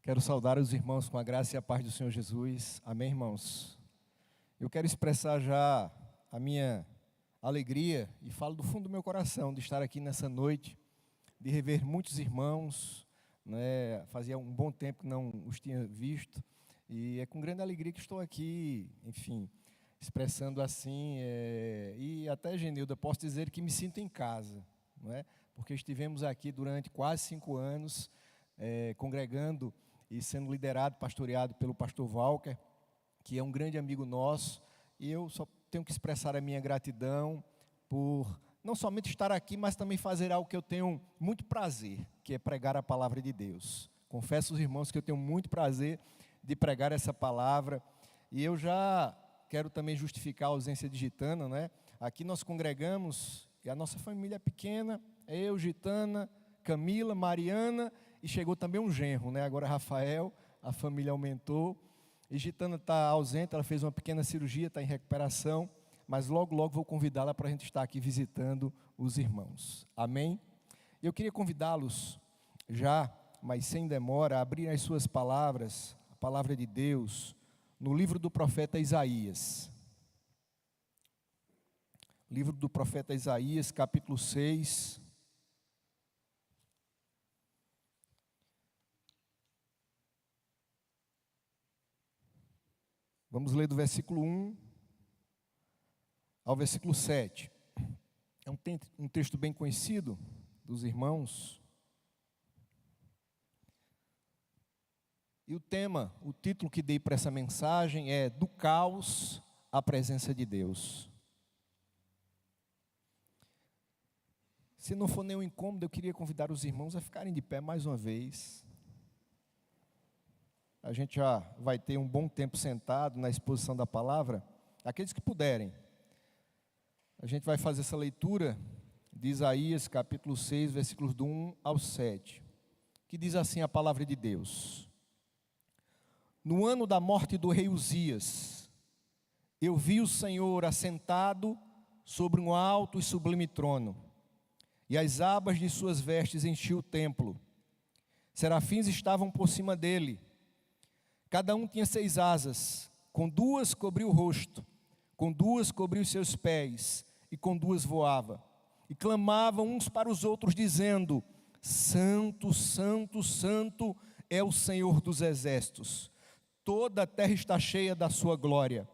Quero saudar os irmãos com a graça e a paz do Senhor Jesus. Amém, irmãos? Eu quero expressar já a minha alegria e falo do fundo do meu coração de estar aqui nessa noite, de rever muitos irmãos, né? Fazia um bom tempo que não os tinha visto e é com grande alegria que estou aqui, enfim, expressando assim, e até, Genilda, posso dizer que me sinto em casa, não é? Porque estivemos aqui durante quase 5 anos, congregando e sendo liderado, pastoreado pelo pastor Walker, que é um grande amigo nosso, e eu só tenho que expressar a minha gratidão por não somente estar aqui, mas também fazer algo que eu tenho muito prazer, que é pregar a palavra de Deus. Confesso aos irmãos que eu tenho muito prazer de pregar essa palavra, e eu já quero também justificar a ausência de Gitana, né? Aqui nós congregamos, e a nossa família é pequena, eu, Gitana, Camila, Mariana, e chegou também um genro, né? Agora Rafael, a família aumentou, e Gitana está ausente, ela fez uma pequena cirurgia, está em recuperação, mas logo, logo vou convidá-la para a gente estar aqui visitando os irmãos, amém? Eu queria convidá-los já, mas sem demora, a abrir as suas palavras, a palavra de Deus, no livro do profeta Isaías. Livro do profeta Isaías, capítulo 6. Vamos ler do versículo 1 ao versículo 7. É um texto bem conhecido dos irmãos. E o título que dei para essa mensagem é Do Caos à Presença de Deus. Se não for nenhum incômodo, eu queria convidar os irmãos a ficarem de pé mais uma vez. A gente já vai ter um bom tempo sentado na exposição da palavra. Aqueles que puderem, a gente vai fazer essa leitura de Isaías, capítulo 6, versículos do 1 ao 7, que diz assim a palavra de Deus: No ano da morte do rei Uzias, eu vi o Senhor assentado sobre um alto e sublime trono, e as abas de suas vestes enchiam o templo. Serafins estavam por cima dele. Cada um tinha 6 asas, com 2 cobria o rosto, com 2 cobria os seus pés, e com 2 voava. E clamavam uns para os outros, dizendo: Santo, Santo, Santo é o Senhor dos exércitos. Toda a terra está cheia da sua glória.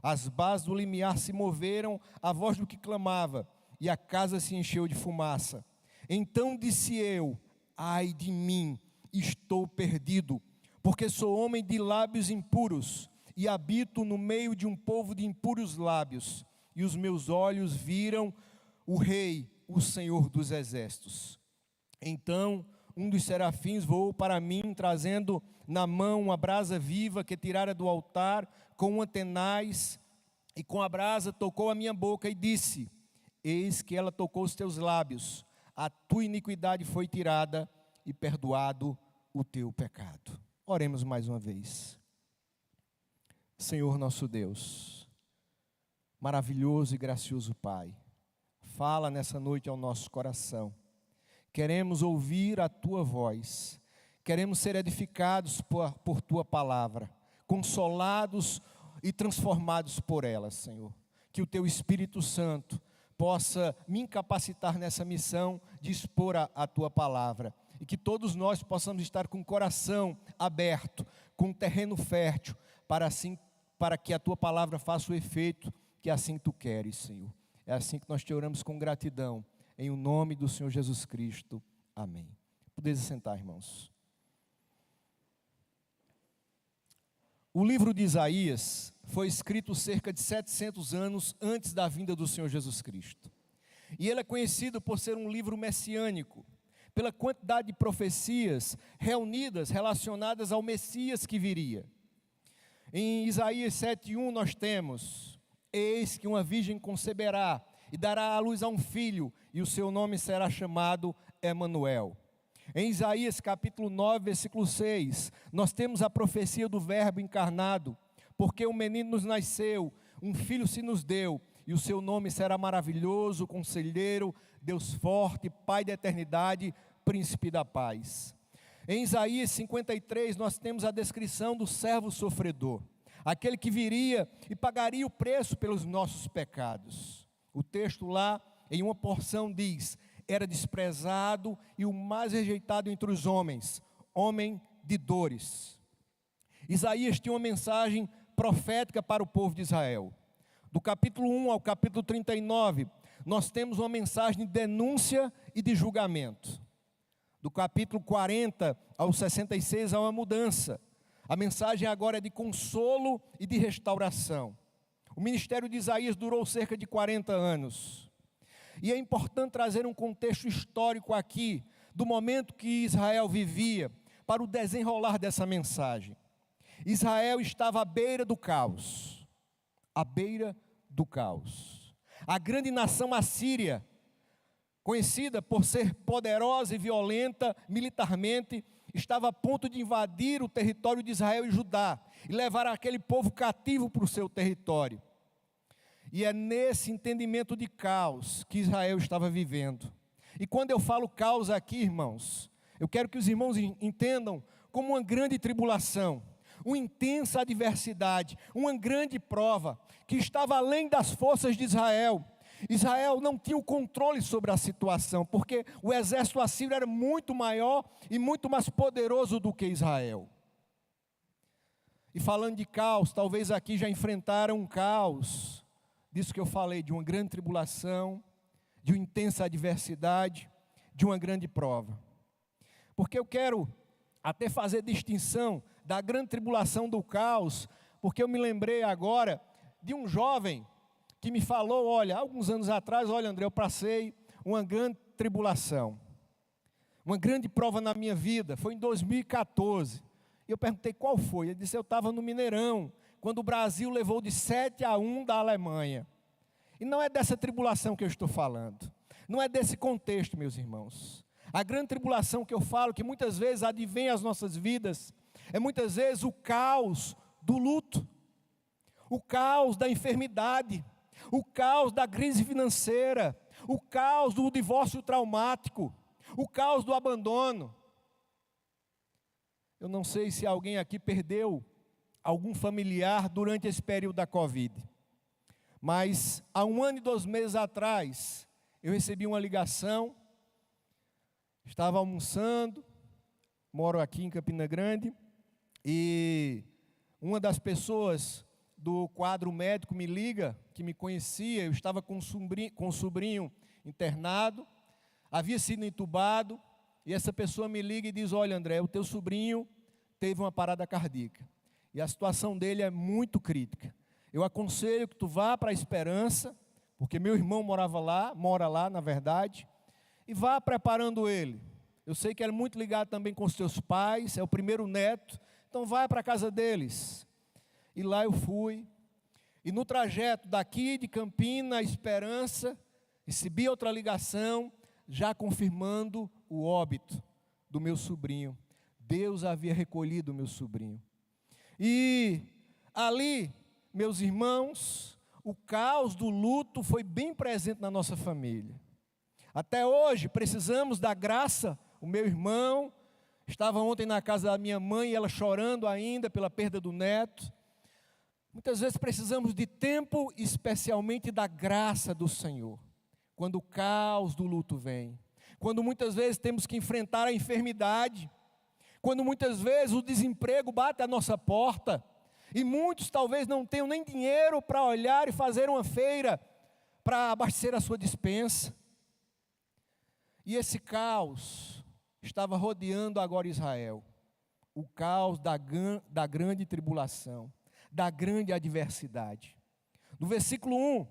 As bases do limiar se moveram à voz do que clamava, e a casa se encheu de fumaça. Então disse eu: ai de mim, estou perdido, porque sou homem de lábios impuros, e habito no meio de um povo de impuros lábios, e os meus olhos viram o Rei, o Senhor dos exércitos. Então um dos serafins voou para mim, trazendo na mão uma brasa viva que tirara do altar com uma tenaz, e com a brasa tocou a minha boca e disse: Eis que ela tocou os teus lábios, a tua iniquidade foi tirada e perdoado o teu pecado. Oremos mais uma vez. Senhor nosso Deus, maravilhoso e gracioso Pai, fala nessa noite ao nosso coração. Queremos ouvir a Tua voz, queremos ser edificados por Tua palavra, consolados e transformados por ela, Senhor. Que o Teu Espírito Santo possa me incapacitar nessa missão de expor a Tua palavra, e que todos nós possamos estar com o coração aberto, com o terreno fértil, para que a Tua palavra faça o efeito que assim Tu queres, Senhor. É assim que nós te oramos com gratidão, em o nome do Senhor Jesus Cristo. Amém. Podeis sentar, irmãos. O livro de Isaías foi escrito cerca de 700 anos antes da vinda do Senhor Jesus Cristo. E ele é conhecido por ser um livro messiânico, pela quantidade de profecias reunidas, relacionadas ao Messias que viria. Em Isaías 7:1 nós temos: Eis que uma virgem conceberá e dará à luz a um filho, e o seu nome será chamado Emanuel. Em Isaías capítulo 9, versículo 6, nós temos a profecia do Verbo encarnado: porque um menino nos nasceu, um filho se nos deu, e o seu nome será maravilhoso, conselheiro, Deus forte, Pai da eternidade, príncipe da paz. Em Isaías 53, nós temos a descrição do servo sofredor, aquele que viria e pagaria o preço pelos nossos pecados. O texto lá, em uma porção, diz: era desprezado e o mais rejeitado entre os homens, homem de dores. Isaías tinha uma mensagem profética para o povo de Israel. Do capítulo 1 ao capítulo 39, nós temos uma mensagem de denúncia e de julgamento. Do capítulo 40 ao 66 há uma mudança. A mensagem agora é de consolo e de restauração. O ministério de Isaías durou cerca de 40 anos. E é importante trazer um contexto histórico aqui, do momento que Israel vivia, para o desenrolar dessa mensagem. Israel estava à beira do caos. À beira do caos. A grande nação assíria, conhecida por ser poderosa e violenta militarmente, estava a ponto de invadir o território de Israel e Judá, e levar aquele povo cativo para o seu território. E é nesse entendimento de caos que Israel estava vivendo. E quando eu falo caos aqui, irmãos, eu quero que os irmãos entendam como uma grande tribulação, uma intensa adversidade, uma grande prova, que estava além das forças de Israel. Israel não tinha o controle sobre a situação, porque o exército assírio era muito maior e muito mais poderoso do que Israel. E falando de caos, talvez aqui já enfrentaram um caos, disso que eu falei, de uma grande tribulação, de uma intensa adversidade, de uma grande prova. Porque eu quero até fazer distinção da grande tribulação do caos, porque eu me lembrei agora de um jovem que me falou, olha, alguns anos atrás, olha, André, eu passei uma grande tribulação, uma grande prova na minha vida, foi em 2014, e eu perguntei qual foi, ele disse, eu estava no Mineirão, quando o Brasil levou de 7-1 da Alemanha, e não é dessa tribulação que eu estou falando, não é desse contexto, meus irmãos, a grande tribulação que eu falo, que muitas vezes advém às nossas vidas, é muitas vezes o caos do luto, o caos da enfermidade, o caos da crise financeira, o caos do divórcio traumático, o caos do abandono. Eu não sei se alguém aqui perdeu algum familiar durante esse período da Covid, mas há 1 ano e 2 meses atrás, eu recebi uma ligação, estava almoçando, moro aqui em Campina Grande, e uma das pessoas do quadro médico me liga, que me conhecia, eu estava com um sobrinho internado, havia sido entubado, e essa pessoa me liga e diz, olha André, o teu sobrinho teve uma parada cardíaca, e a situação dele é muito crítica, eu aconselho que tu vá para a Esperança, porque meu irmão mora lá na verdade, e vá preparando ele, eu sei que ele é muito ligado também com os teus pais, é o primeiro neto, então vai para a casa deles. E lá eu fui, e no trajeto daqui de Campina, Esperança, recebi outra ligação, já confirmando o óbito do meu sobrinho. Deus havia recolhido o meu sobrinho. E ali, meus irmãos, o caos do luto foi bem presente na nossa família. Até hoje precisamos da graça, o meu irmão estava ontem na casa da minha mãe, ela chorando ainda pela perda do neto. Muitas vezes precisamos de tempo, especialmente da graça do Senhor, quando o caos do luto vem, quando muitas vezes temos que enfrentar a enfermidade, quando muitas vezes o desemprego bate à nossa porta, e muitos talvez não tenham nem dinheiro para olhar e fazer uma feira, para abastecer a sua despensa, e esse caos estava rodeando agora Israel, o caos da grande tribulação, da grande adversidade. No versículo 1,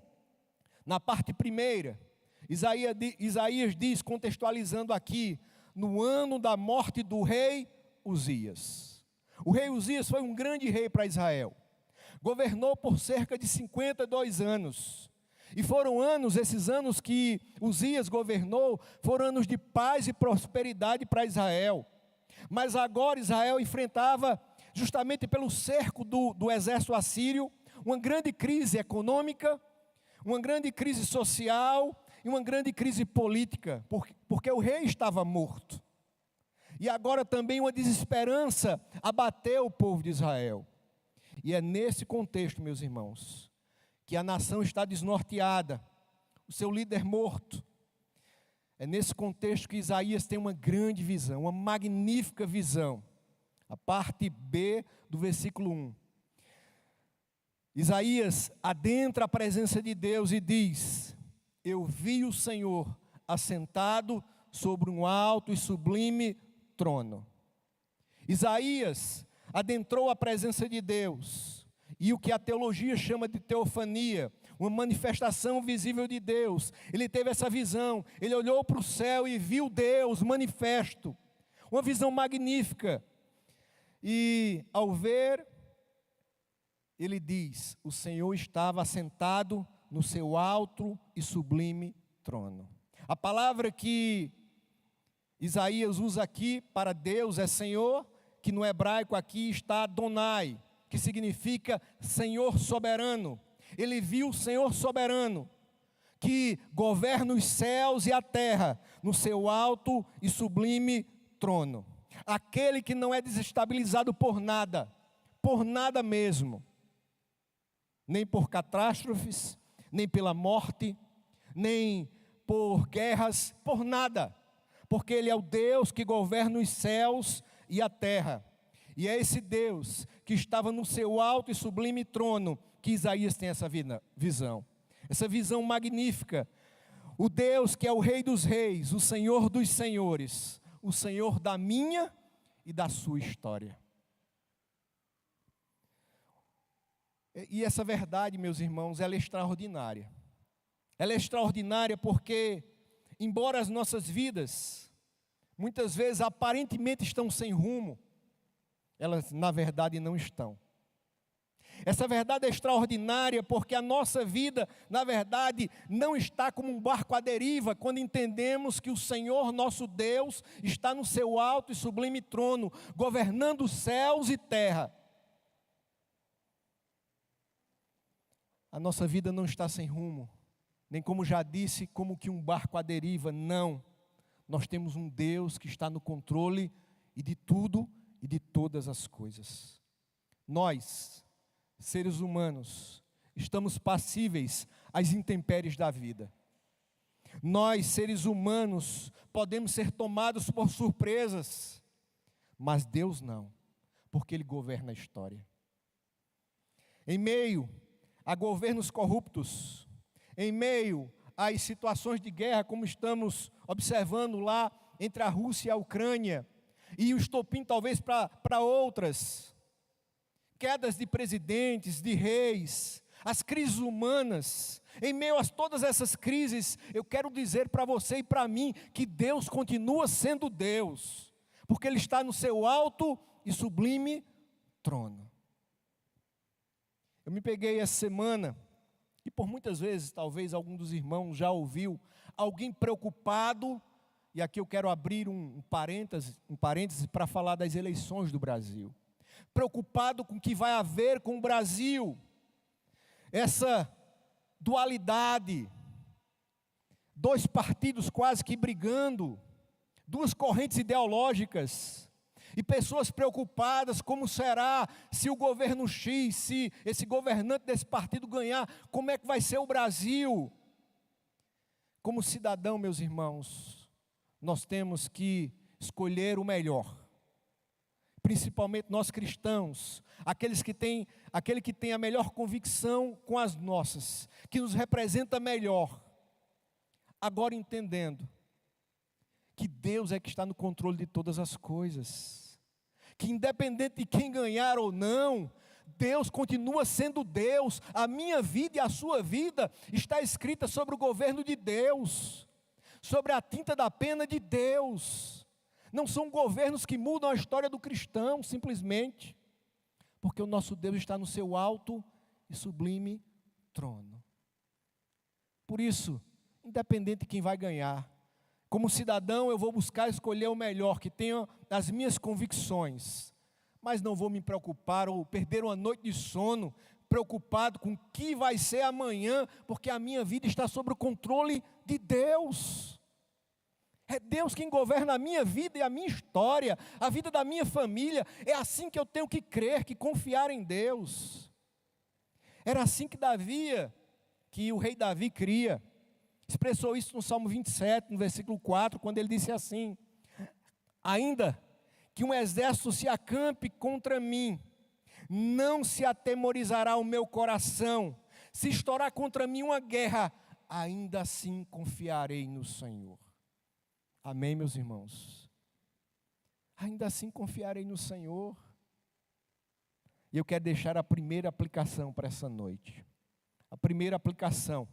na parte primeira, Isaías diz, contextualizando aqui, no ano da morte do rei Uzias. O rei Uzias foi um grande rei para Israel, governou por cerca de 52 anos, e foram esses anos que Uzias governou, foram anos de paz e prosperidade para Israel, mas agora Israel enfrentava, justamente pelo cerco do exército assírio, uma grande crise econômica, uma grande crise social e uma grande crise política, porque o rei estava morto. e agora também uma desesperança abateu o povo de Israel. E é nesse contexto, meus irmãos, que a nação está desnorteada, o seu líder morto. É nesse contexto que Isaías tem uma grande visão, uma magnífica visão. A parte B do versículo 1. Isaías adentra a presença de Deus e diz: eu vi o Senhor assentado sobre um alto e sublime trono. Isaías adentrou a presença de Deus, e o que a teologia chama de teofania, uma manifestação visível de Deus. Ele teve essa visão, ele olhou para o céu e viu Deus manifesto, uma visão magnífica. E ao ver, ele diz: o Senhor estava assentado no seu alto e sublime trono. A palavra que Isaías usa aqui para Deus é Senhor, que no hebraico aqui está Adonai, que significa Senhor soberano. Ele viu o Senhor soberano, que governa os céus e a terra, no seu alto e sublime trono. Aquele que não é desestabilizado por nada mesmo, nem por catástrofes, nem pela morte, nem por guerras, por nada, porque Ele é o Deus que governa os céus e a terra, e é esse Deus que estava no seu alto e sublime trono, que Isaías tem essa visão, essa visão magnífica, o Deus que é o Rei dos reis, o Senhor dos senhores, o Senhor da minha e da sua história. E essa verdade, meus irmãos, ela é extraordinária. Ela é extraordinária porque, embora as nossas vidas, muitas vezes aparentemente estão sem rumo, elas na verdade não estão. Essa verdade é extraordinária porque a nossa vida, na verdade, não está como um barco à deriva, quando entendemos que o Senhor nosso Deus está no seu alto e sublime trono, governando céus e terra. A nossa vida não está sem rumo, nem como já disse, como que um barco à deriva, não. Nós temos um Deus que está no controle e de tudo e de todas as coisas. Nós, seres humanos, estamos passíveis às intempéries da vida. Nós, seres humanos, podemos ser tomados por surpresas, mas Deus não, porque Ele governa a história. Em meio a governos corruptos, em meio às situações de guerra, como estamos observando lá entre a Rússia e a Ucrânia, e o estopim talvez para outras, quedas de presidentes, de reis, as crises humanas, em meio a todas essas crises, eu quero dizer para você e para mim, que Deus continua sendo Deus, porque Ele está no seu alto e sublime trono. Eu me peguei essa semana, e por muitas vezes, talvez algum dos irmãos já ouviu, alguém preocupado, e aqui eu quero abrir um parêntese para falar das eleições do Brasil. Preocupado com o que vai haver com o Brasil, essa dualidade, dois partidos quase que brigando, duas correntes ideológicas, e pessoas preocupadas, como será se o governo X, se esse governante desse partido ganhar, como é que vai ser o Brasil? Como cidadão, meus irmãos, nós temos que escolher o melhor, principalmente nós cristãos, aquele que tem a melhor convicção com as nossas, que nos representa melhor, agora entendendo que Deus é que está no controle de todas as coisas, que independente de quem ganhar ou não, Deus continua sendo Deus. A minha vida e a sua vida está escrita sobre o governo de Deus, sobre a tinta da pena de Deus. Não são governos que mudam a história do cristão, simplesmente, porque o nosso Deus está no seu alto e sublime trono. Por isso, independente de quem vai ganhar, como cidadão eu vou buscar escolher o melhor, que tenha as minhas convicções, mas não vou me preocupar ou perder uma noite de sono, preocupado com o que vai ser amanhã, porque a minha vida está sob o controle de Deus. É Deus quem governa a minha vida e a minha história, a vida da minha família. É assim que eu tenho que crer, que confiar em Deus. Era assim que o rei Davi cria. Expressou isso no Salmo 27, no versículo 4, quando ele disse assim: ainda que um exército se acampe contra mim, não se atemorizará o meu coração. Se estourar contra mim uma guerra, ainda assim confiarei no Senhor. Amém, meus irmãos? Ainda assim confiarei no Senhor. E eu quero deixar a primeira aplicação para essa noite. A primeira aplicação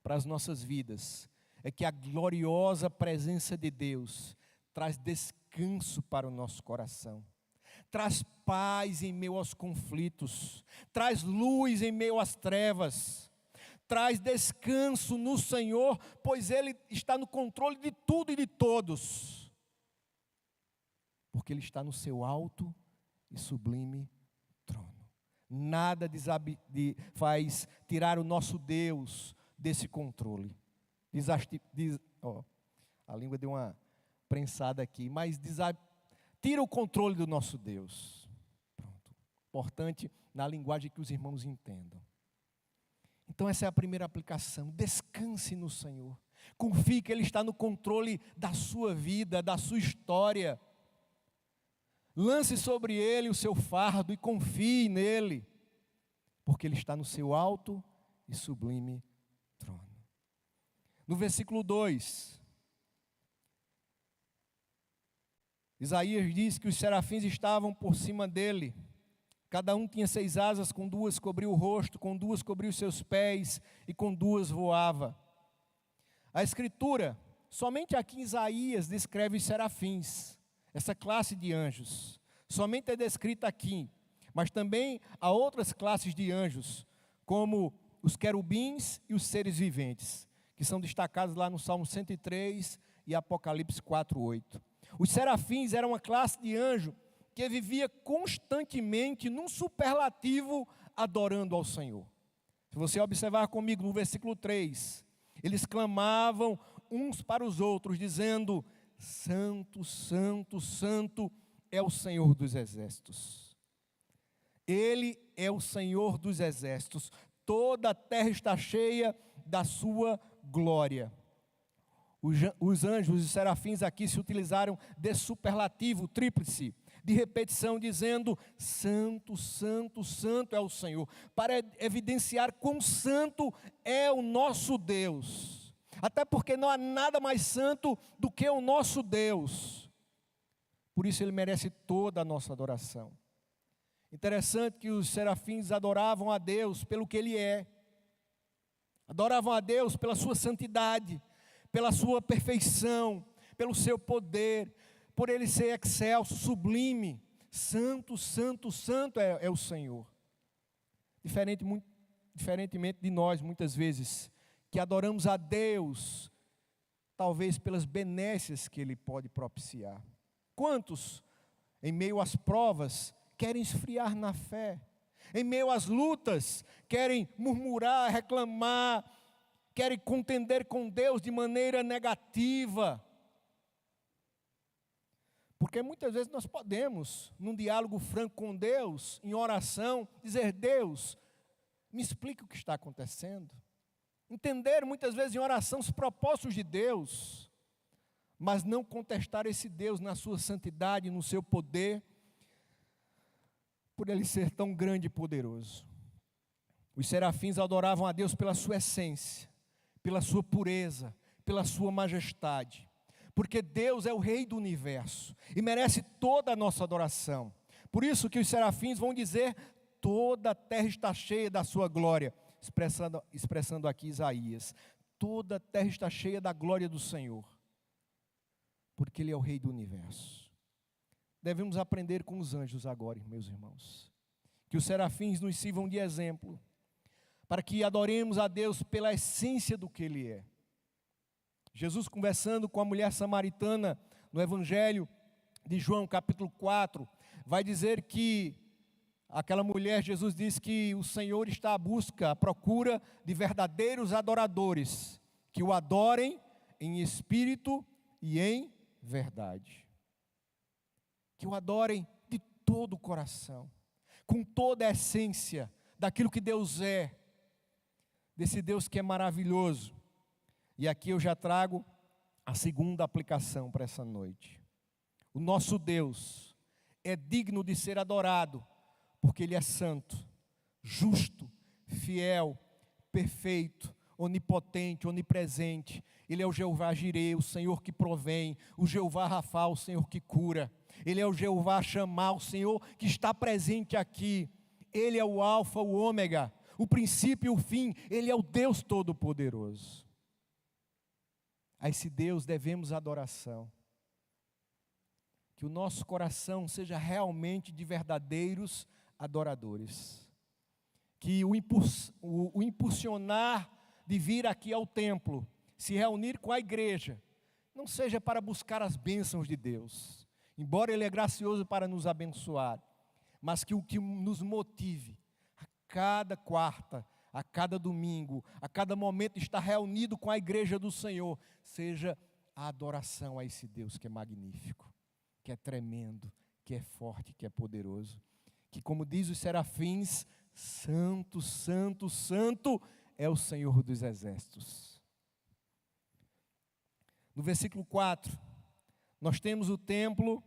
para as nossas vidas é que a gloriosa presença de Deus traz descanso para o nosso coração, traz paz em meio aos conflitos, traz luz em meio às trevas, traz descanso no Senhor, pois Ele está no controle de tudo e de todos, porque Ele está no seu alto e sublime trono. Nada faz tirar o nosso Deus desse controle. A língua deu uma prensada aqui, mas tira o controle do nosso Deus. Pronto. Importante na linguagem que os irmãos entendam. Então essa é a primeira aplicação. Descanse no Senhor. Confie que Ele está no controle da sua vida, da sua história. Lance sobre Ele o seu fardo e confie nele, porque Ele está no seu alto e sublime trono. No versículo 2, Isaías diz que os serafins estavam por cima dele. Cada um tinha 6 asas, com 2 cobria o rosto, com 2 cobria os seus pés e com 2 voava. A Escritura, somente aqui em Isaías, descreve os serafins, essa classe de anjos. Somente é descrita aqui, mas também há outras classes de anjos, como os querubins e os seres viventes, que são destacados lá no Salmo 103 e Apocalipse 4:8. Os serafins eram uma classe de anjo que vivia constantemente num superlativo adorando ao Senhor. Se você observar comigo no versículo 3, eles clamavam uns para os outros, dizendo: Santo, Santo, Santo é o Senhor dos exércitos. Ele é o Senhor dos exércitos. Toda a terra está cheia da sua glória. Os anjos e serafins aqui se utilizaram de superlativo, tríplice, de repetição, dizendo: Santo, Santo, Santo é o Senhor, para evidenciar quão santo é o nosso Deus. Até porque não há nada mais santo do que o nosso Deus. Por isso Ele merece toda a nossa adoração. Interessante que os serafins adoravam a Deus pelo que Ele é. Adoravam a Deus pela sua santidade, pela sua perfeição, pelo seu poder, por Ele ser excelso, sublime. Santo, Santo, Santo é o Senhor. Diferentemente de nós, muitas vezes, que adoramos a Deus, talvez pelas benécias que Ele pode propiciar. Quantos, em meio às provas, querem esfriar na fé? Em meio às lutas, querem murmurar, reclamar, querem contender com Deus de maneira negativa. Porque muitas vezes nós podemos, num diálogo franco com Deus, em oração, dizer: Deus, me explica o que está acontecendo. Entender muitas vezes em oração os propósitos de Deus, mas não contestar esse Deus na sua santidade, no seu poder, por Ele ser tão grande e poderoso. Os serafins adoravam a Deus pela sua essência, pela sua pureza, pela sua majestade, porque Deus é o Rei do universo e merece toda a nossa adoração. Por isso que os serafins vão dizer: toda a terra está cheia da sua glória, expressando aqui Isaías. Toda a terra está cheia da glória do Senhor, porque Ele é o Rei do universo. Devemos aprender com os anjos agora, meus irmãos, que os serafins nos sirvam de exemplo, para que adoremos a Deus pela essência do que Ele é. Jesus, conversando com a mulher samaritana no Evangelho de João, capítulo 4, vai dizer que aquela mulher, Jesus diz que o Senhor está à busca, à procura de verdadeiros adoradores, que o adorem em espírito e em verdade. Que o adorem de todo o coração, com toda a essência daquilo que Deus é, desse Deus que é maravilhoso. E aqui eu já trago a segunda aplicação para essa noite. O nosso Deus é digno de ser adorado, porque Ele é santo, justo, fiel, perfeito, onipotente, onipresente. Ele é o Jeová Jireh, o Senhor que provém, o Jeová Rafá, o Senhor que cura. Ele é o Jeová Shammah, o Senhor que está presente aqui. Ele é o Alfa, o Ômega, o princípio e o fim. Ele é o Deus Todo-Poderoso. A esse Deus devemos adoração. Que o nosso coração seja realmente de verdadeiros adoradores. Que o impulsionar de vir aqui ao templo, se reunir com a igreja, não seja para buscar as bênçãos de Deus, embora Ele é gracioso para nos abençoar, mas que o que nos motive a cada quarta, a cada domingo, a cada momento estar reunido com a igreja do Senhor, seja a adoração a esse Deus que é magnífico, que é tremendo, que é forte, que é poderoso. Que, como diz os serafins, santo, santo, santo é o Senhor dos exércitos. No versículo 4, nós temos o templo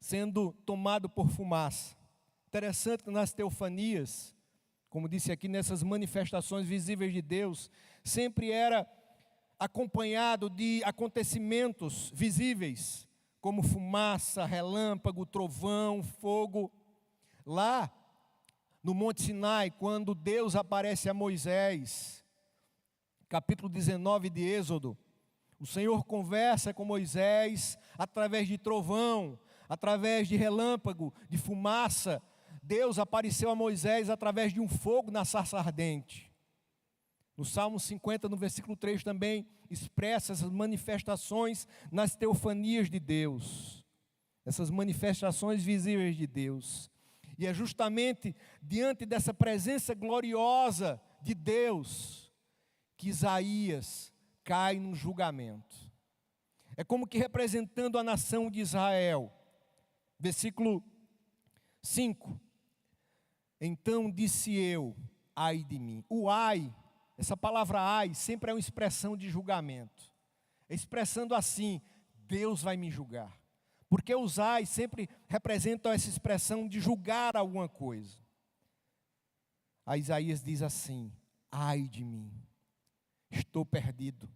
sendo tomado por fumaça. Interessante que nas teofanias, como disse aqui, nessas manifestações visíveis de Deus, sempre era acompanhado de acontecimentos visíveis, como fumaça, relâmpago, trovão, fogo. Lá no Monte Sinai, quando Deus aparece a Moisés, capítulo 19 de Êxodo, o Senhor conversa com Moisés através de trovão, através de relâmpago, de fumaça. Deus apareceu a Moisés através de um fogo na sarça ardente. No Salmo 50, no versículo 3 também, expressa essas manifestações nas teofanias de Deus. Essas manifestações visíveis de Deus. E é justamente diante dessa presença gloriosa de Deus que Isaías cai no julgamento. É como que representando a nação de Israel. Versículo 5. Então disse eu, ai de mim. O ai, essa palavra ai, sempre é uma expressão de julgamento. Expressando assim, Deus vai me julgar. Porque os ai sempre representam essa expressão de julgar alguma coisa. A Isaías diz assim, ai de mim, estou perdido,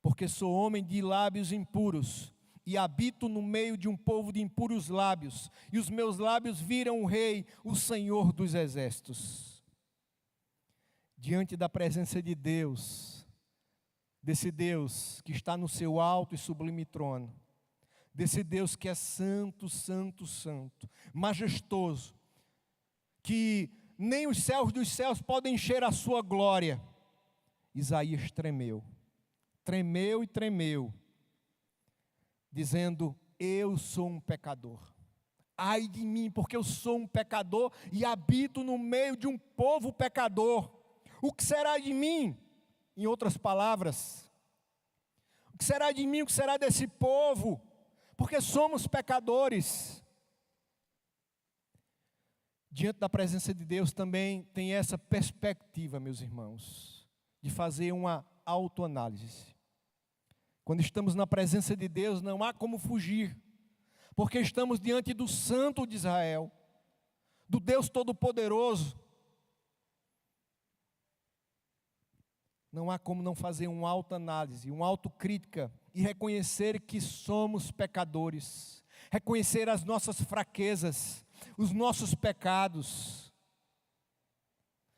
porque sou homem de lábios impuros, e habito no meio de um povo de impuros lábios, e os meus lábios viram o Rei, o Senhor dos exércitos. Diante da presença de Deus, desse Deus que está no seu alto e sublime trono, desse Deus que é santo, santo, santo, majestoso, que nem os céus dos céus podem encher a sua glória. Isaías tremeu, tremeu e tremeu, dizendo, eu sou um pecador. Ai de mim, porque eu sou um pecador e habito no meio de um povo pecador. O que será de mim? Em outras palavras, o que será de mim, o que será desse povo? Porque somos pecadores. Diante da presença de Deus também tem essa perspectiva, meus irmãos, de fazer uma autoanálise. Quando estamos na presença de Deus, não há como fugir, porque estamos diante do Santo de Israel, do Deus Todo-Poderoso. Não há como não fazer uma autoanálise, uma autocrítica e reconhecer que somos pecadores, reconhecer as nossas fraquezas, os nossos pecados,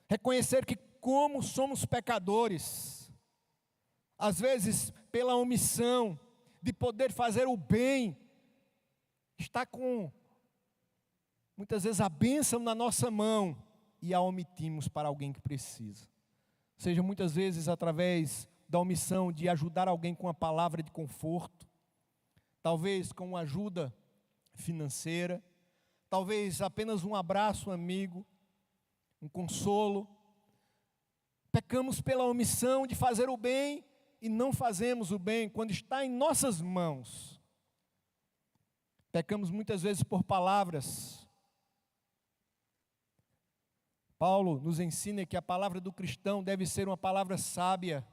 reconhecer que como somos pecadores, às vezes pela omissão de poder fazer o bem, está com muitas vezes a bênção na nossa mão e a omitimos para alguém que precisa. Seja muitas vezes através da omissão de ajudar alguém com uma palavra de conforto, talvez com uma ajuda financeira, talvez apenas um abraço amigo, um consolo. Pecamos pela omissão de fazer o bem e não fazemos o bem, quando está em nossas mãos. Pecamos muitas vezes por palavras. Paulo nos ensina que a palavra do cristão deve ser uma palavra sábia,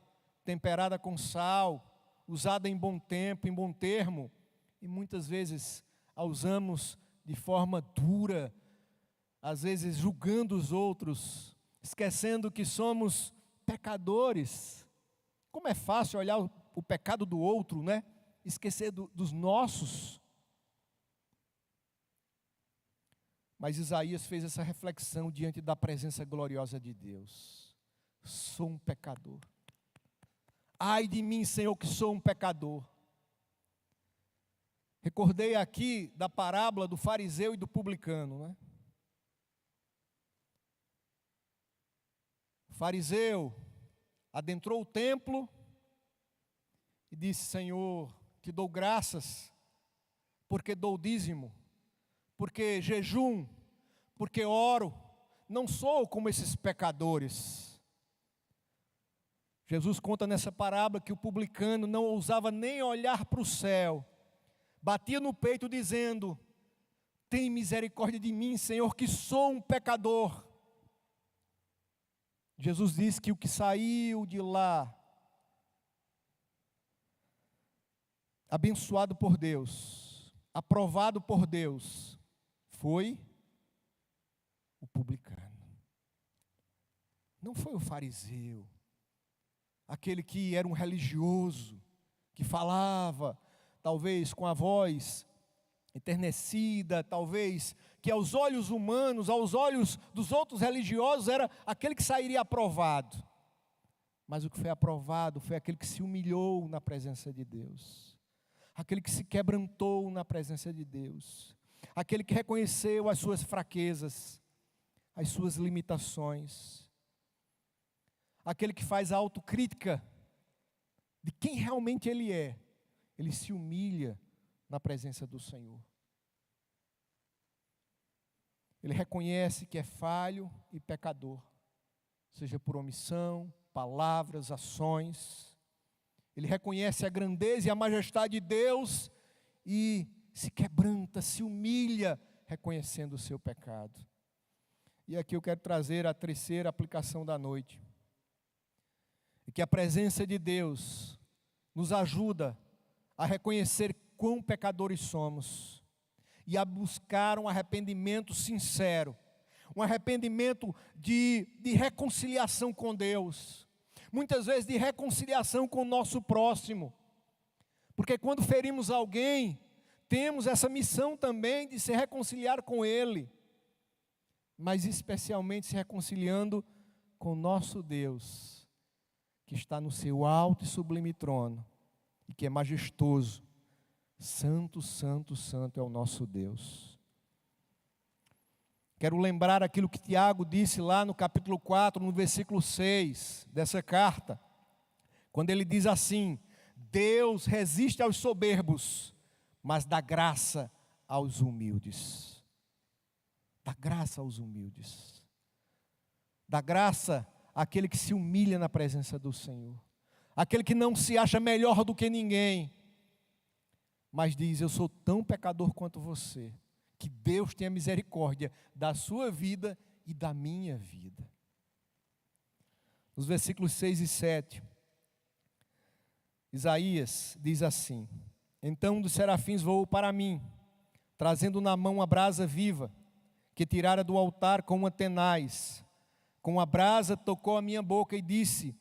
temperada com sal, usada em bom tempo, em bom termo, e muitas vezes a usamos de forma dura, às vezes julgando os outros, esquecendo que somos pecadores. Como é fácil olhar o pecado do outro, né? Esquecer dos nossos. Mas Isaías fez essa reflexão diante da presença gloriosa de Deus. Sou um pecador. Ai de mim, Senhor, que sou um pecador. Recordei aqui da parábola do fariseu e do publicano, né? O fariseu adentrou o templo e disse: Senhor, te dou graças, porque dou dízimo, porque jejum, porque oro, não sou como esses pecadores. Jesus conta nessa parábola que o publicano não ousava nem olhar para o céu, batia no peito dizendo: tem misericórdia de mim, Senhor, que sou um pecador. Jesus disse que o que saiu de lá, abençoado por Deus, aprovado por Deus, foi o publicano. Não foi o fariseu, aquele que era um religioso, que falava, talvez com a voz enternecida, talvez que aos olhos humanos, aos olhos dos outros religiosos, era aquele que sairia aprovado. Mas o que foi aprovado foi aquele que se humilhou na presença de Deus, aquele que se quebrantou na presença de Deus, aquele que reconheceu as suas fraquezas, as suas limitações, aquele que faz a autocrítica de quem realmente ele é. Ele se humilha na presença do Senhor. Ele reconhece que é falho e pecador, seja por omissão, palavras, ações. Ele reconhece a grandeza e a majestade de Deus e se quebranta, se humilha, reconhecendo o seu pecado. E aqui eu quero trazer a terceira aplicação da noite. E que a presença de Deus nos ajuda a reconhecer quão pecadores somos e a buscar um arrependimento sincero, um arrependimento de reconciliação com Deus, muitas vezes de reconciliação com o nosso próximo, porque quando ferimos alguém, temos essa missão também de se reconciliar com ele, mas especialmente se reconciliando com o nosso Deus, que está no seu alto e sublime trono, e que é majestoso. Santo, santo, santo é o nosso Deus. Quero lembrar aquilo que Tiago disse lá no capítulo 4, no versículo 6 dessa carta, quando ele diz assim: Deus resiste aos soberbos, mas dá graça aos humildes. Dá graça aos humildes. Dá graça àquele que se humilha na presença do Senhor, aquele que não se acha melhor do que ninguém, mas diz: eu sou tão pecador quanto você, que Deus tenha misericórdia da sua vida e da minha vida. Nos versículos 6 e 7, Isaías diz assim: então um dos serafins voou para mim, trazendo na mão uma brasa viva, que tirara do altar com uma tenaz. Com a brasa tocou a minha boca e disse: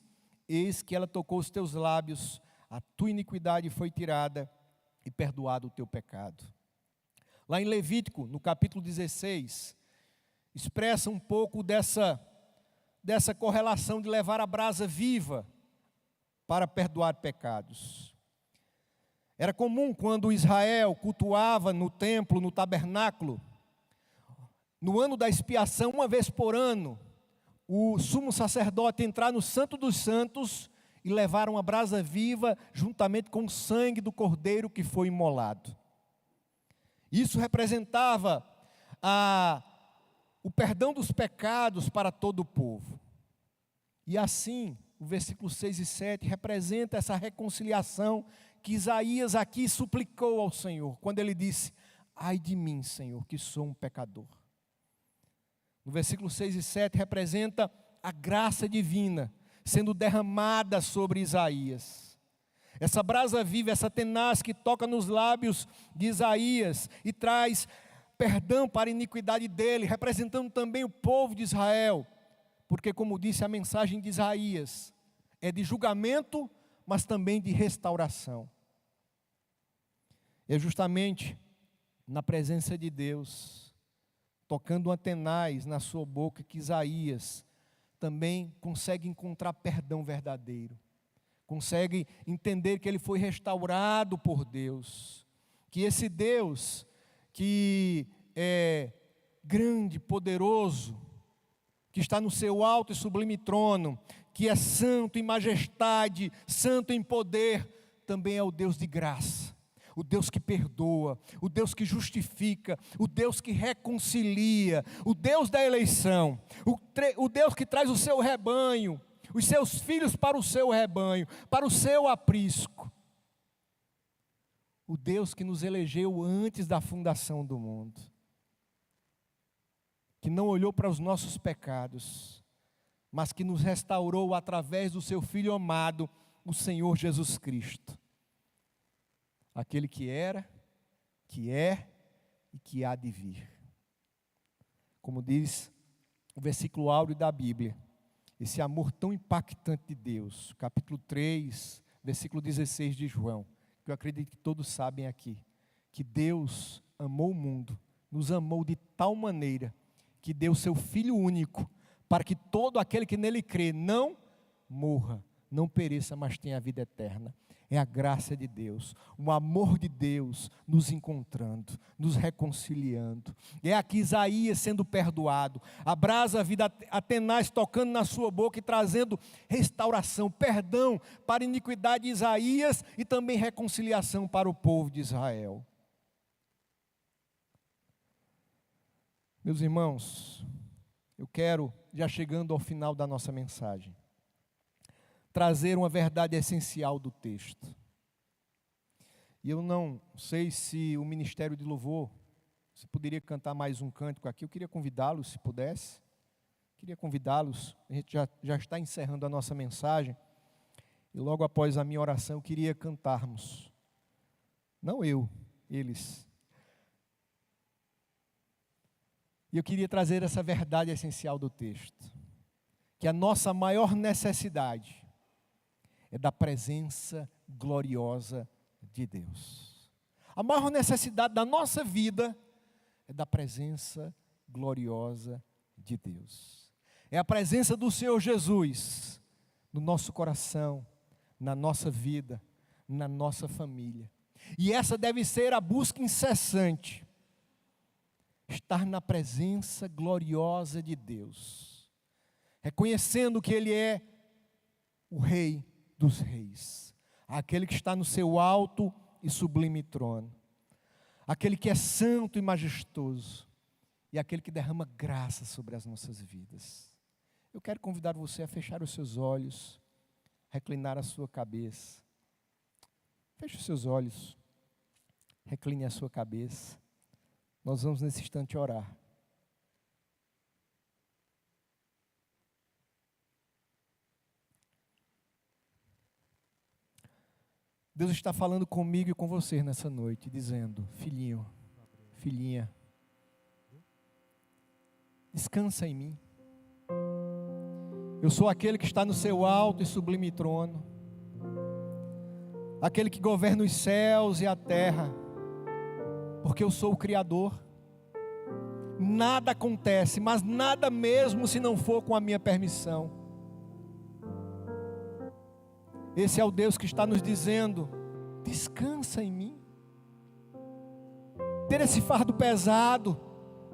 eis que ela tocou os teus lábios, a tua iniquidade foi tirada e perdoado o teu pecado. Lá em Levítico, no capítulo 16, expressa um pouco dessa correlação de levar a brasa viva para perdoar pecados. Era comum quando Israel cultuava no templo, no tabernáculo, no ano da expiação, uma vez por ano, o sumo sacerdote entrar no Santo dos Santos e levar uma brasa viva juntamente com o sangue do cordeiro que foi imolado. Isso representava o perdão dos pecados para todo o povo. E assim, o versículo 6 e 7, representa essa reconciliação que Isaías aqui suplicou ao Senhor, quando ele disse: ai de mim, Senhor, que sou um pecador. No versículo 6 e 7 representa a graça divina sendo derramada sobre Isaías. Essa brasa viva, essa tenaz que toca nos lábios de Isaías e traz perdão para a iniquidade dele, representando também o povo de Israel. Porque, como disse a mensagem de Isaías, é de julgamento, mas também de restauração. É justamente na presença de Deus, tocando uma tenaz na sua boca, que Isaías também consegue encontrar perdão verdadeiro. Consegue entender que ele foi restaurado por Deus. Que esse Deus que é grande, poderoso, que está no seu alto e sublime trono, que é santo em majestade, santo em poder, também é o Deus de graça, o Deus que perdoa, o Deus que justifica, o Deus que reconcilia, o Deus da eleição, o Deus que traz o seu rebanho, os seus filhos para o seu rebanho, para o seu aprisco. O Deus que nos elegeu antes da fundação do mundo, que não olhou para os nossos pecados, mas que nos restaurou através do seu Filho amado, o Senhor Jesus Cristo. Aquele que era, que é e que há de vir. Como diz o versículo áureo da Bíblia, esse amor tão impactante de Deus, capítulo 3, versículo 16 de João, que eu acredito que todos sabem aqui, que Deus amou o mundo, nos amou de tal maneira, que deu seu Filho único, para que todo aquele que nele crê não morra, não pereça, mas tenha a vida eterna. É a graça de Deus, o amor de Deus nos encontrando, nos reconciliando. É aqui Isaías sendo perdoado, a brasa, a vida tenaz tocando na sua boca e trazendo restauração, perdão para a iniquidade de Isaías e também reconciliação para o povo de Israel. Meus irmãos, eu quero, já chegando ao final da nossa mensagem, trazer uma verdade essencial do texto. E eu não sei se o Ministério de Louvor, se poderia cantar mais um cântico aqui, eu queria convidá-los, se pudesse. Queria convidá-los, a gente já está encerrando a nossa mensagem, e logo após a minha oração eu queria cantarmos. Não eu, eles. E eu queria trazer essa verdade essencial do texto, que a nossa maior necessidade é da presença gloriosa de Deus. A maior necessidade da nossa vida é da presença gloriosa de Deus. É a presença do Senhor Jesus no nosso coração, na nossa vida, na nossa família. E essa deve ser a busca incessante. Estar na presença gloriosa de Deus, reconhecendo que Ele é o Rei dos Reis, aquele que está no seu alto e sublime trono, aquele que é santo e majestoso, e aquele que derrama graça sobre as nossas vidas. Eu quero convidar você a fechar os seus olhos, reclinar a sua cabeça. Feche os seus olhos, recline a sua cabeça. Nós vamos nesse instante orar. Deus está falando comigo e com você nessa noite, dizendo: filhinho, filhinha, descansa em mim. Eu sou aquele que está no seu alto e sublime trono, aquele que governa os céus e a terra, porque eu sou o Criador. Nada acontece, mas nada mesmo se não for com a minha permissão. Esse é o Deus que está nos dizendo: descansa em mim. Tira esse fardo pesado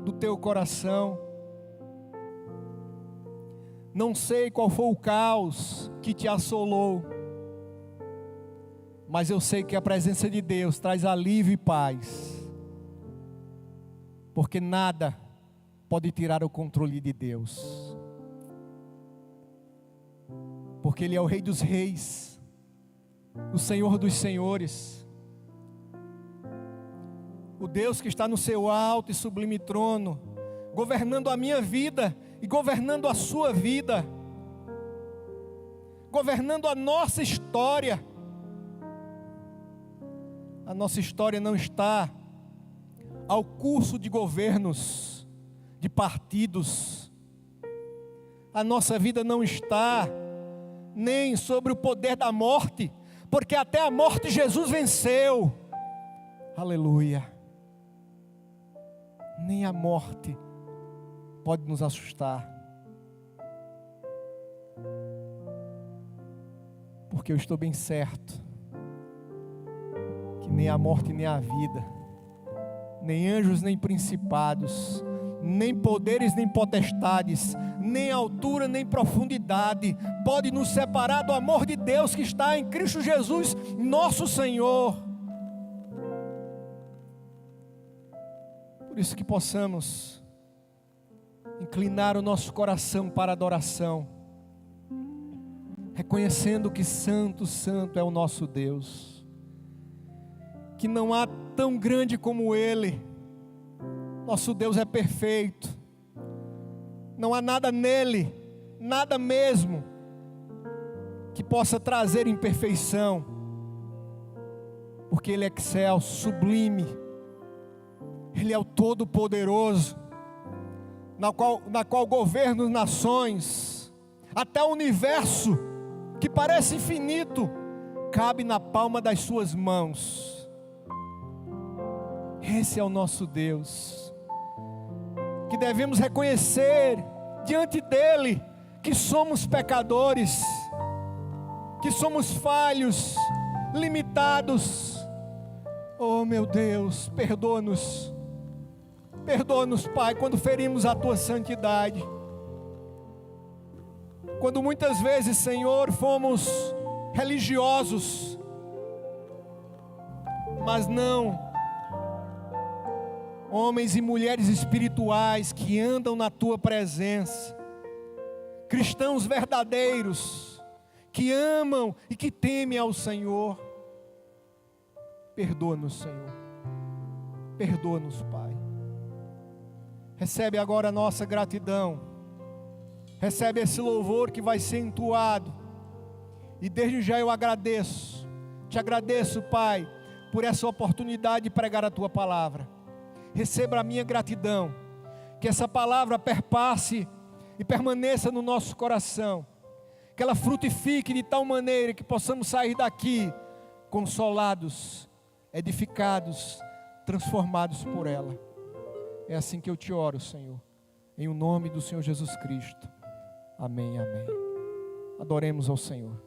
do teu coração. Não sei qual foi o caos que te assolou, mas eu sei que a presença de Deus traz alívio e paz. Porque nada pode tirar o controle de Deus. porque Ele é o Rei dos Reis, o Senhor dos Senhores, o Deus que está no seu alto e sublime trono, governando a minha vida e governando a sua vida, governando a nossa história. A nossa história não está ao curso de governos, de partidos. A nossa vida não está nem sobre o poder da morte, porque até a morte Jesus venceu. Aleluia. Nem a morte pode nos assustar, porque eu estou bem certo que nem a morte nem a vida, nem anjos nem principados, nem poderes nem potestades, nem altura nem profundidade pode nos separar do amor de Deus que está em Cristo Jesus, nosso Senhor. Por isso que possamos inclinar o nosso coração para a adoração, reconhecendo que santo, santo é o nosso Deus, que não há tão grande como Ele. Nosso Deus é perfeito, não há nada nele, nada mesmo, que possa trazer imperfeição, porque Ele é excelso, sublime, Ele é o Todo-Poderoso, na qual governa as nações, até o universo, que parece infinito, cabe na palma das suas mãos. Esse é o nosso Deus, que devemos reconhecer diante dEle, que somos pecadores, que somos falhos, limitados. Oh meu Deus, perdoa-nos, Pai, quando ferimos a Tua santidade, quando muitas vezes, Senhor, fomos religiosos, mas não homens e mulheres espirituais que andam na Tua presença, cristãos verdadeiros, que amam e que temem ao Senhor. Perdoa-nos, Senhor, perdoa-nos, Pai. Recebe agora a nossa gratidão, recebe esse louvor que vai ser entoado, e desde já eu te agradeço, Pai, por essa oportunidade de pregar a Tua palavra. Receba a minha gratidão, que essa palavra perpasse e permaneça no nosso coração, que ela frutifique de tal maneira que possamos sair daqui consolados, edificados, transformados por ela. É assim que eu te oro, Senhor, em o nome do Senhor Jesus Cristo. Amém, amém. Adoremos ao Senhor.